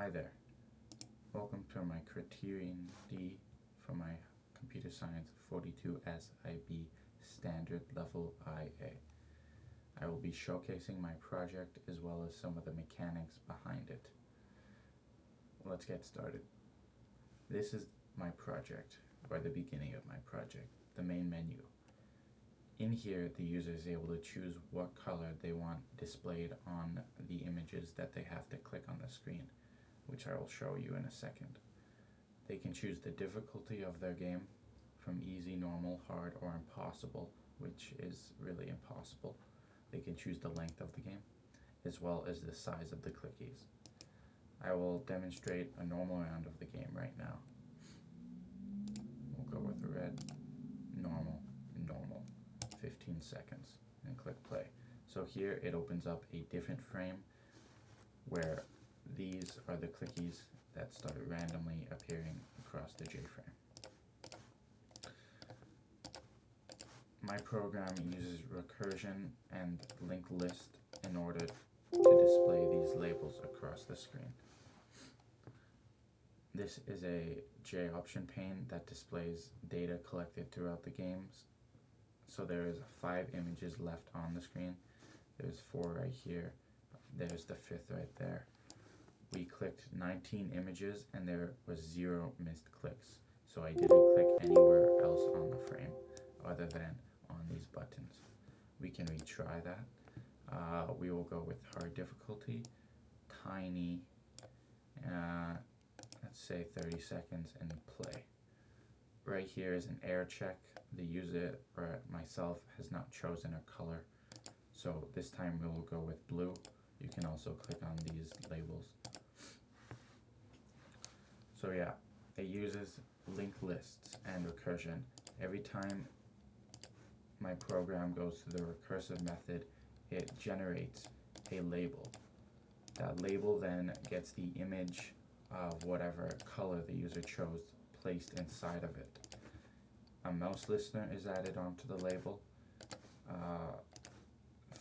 Hi there. Welcome to my Criterion D for my Computer Science 42IB Standard Level IA. I will be showcasing my project as well as some of the mechanics behind it. Let's get started. This is my project, or the beginning of my project, the main menu. In here, the user is able to choose what color they want displayed on the images that they have to click on the screen, which I will show you in a second. They can choose the difficulty of their game from easy, normal, hard, or impossible, which is really impossible. They can choose the length of the game, as well as the size of the clickies. I will demonstrate a normal round of the game right now. We'll go with red, normal, normal, 15 seconds, and click play. So here it opens up a different frame where these are the clickies that start randomly appearing across the J-frame. My program uses recursion and linked list in order to display these labels across the screen. This is a J option pane that displays data collected throughout the games. So there is 5 images left on the screen. There's 4 right here. There's the 5th right there. We clicked 19 images and there was 0 missed clicks. So I didn't click anywhere else on the frame other than on these buttons. We can retry that. We will go with hard difficulty, tiny, let's say 30 seconds, and play. Right here is an error check. The user, or myself, has not chosen a color. So this time we will go with blue. You can also click on these labels. So yeah, it uses linked lists and recursion. Every time my program goes through the recursive method, it generates a label. That label then gets the image of whatever color the user chose placed inside of it. A mouse listener is added onto the label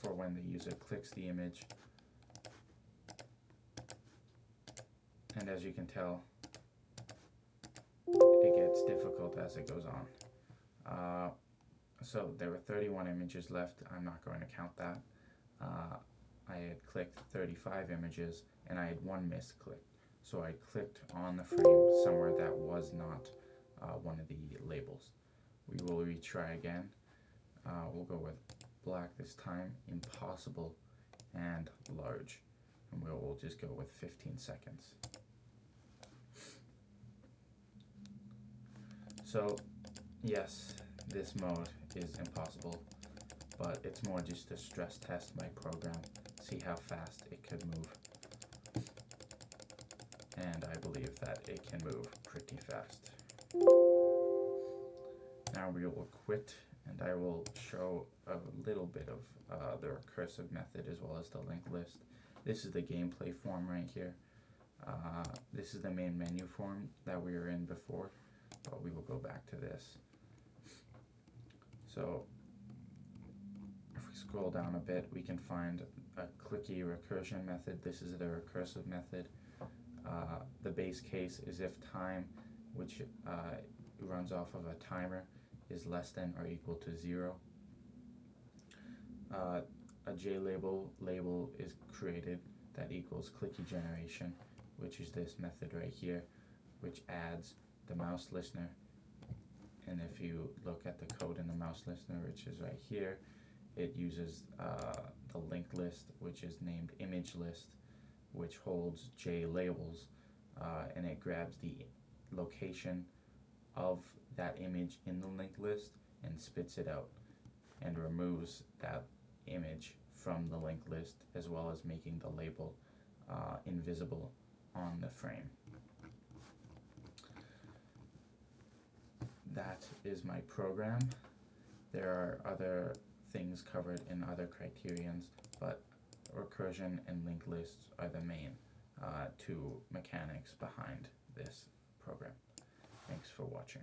for when the user clicks the image. And as you can tell, it gets difficult as it goes on. So there were 31 images left. I'm not going to count that. I had clicked 35 images and I had 1 missed click. So I clicked on the frame somewhere that was not one of the labels. We will retry again. We'll go with black this time, impossible, and large. And we'll just go with 15 seconds. So, yes, this mode is impossible, but it's more just to stress test my program, see how fast it could move. And I believe that it can move pretty fast. Now we will quit, and I will show a little bit of the recursive method as well as the linked list. This is the gameplay form right here. This is the main menu form that we were in before, but we will go back to this. So if we scroll down a bit, we can find a clicky recursion method. This is the recursive method. The base case is if time, which runs off of a timer, is less than or equal to 0. A J label is created that equals clicky generation, which is this method right here, which adds the mouse listener. And if you look at the code in the mouse listener, which is right here, it uses the linked list, which is named image list, which holds J labels, and it grabs the location of that image in the linked list and spits it out and removes that image from the linked list, as well as making the label invisible on the frame. That is my program. There are other things covered in other criterions, but recursion and linked lists are the main 2 mechanics behind this program. Thanks for watching.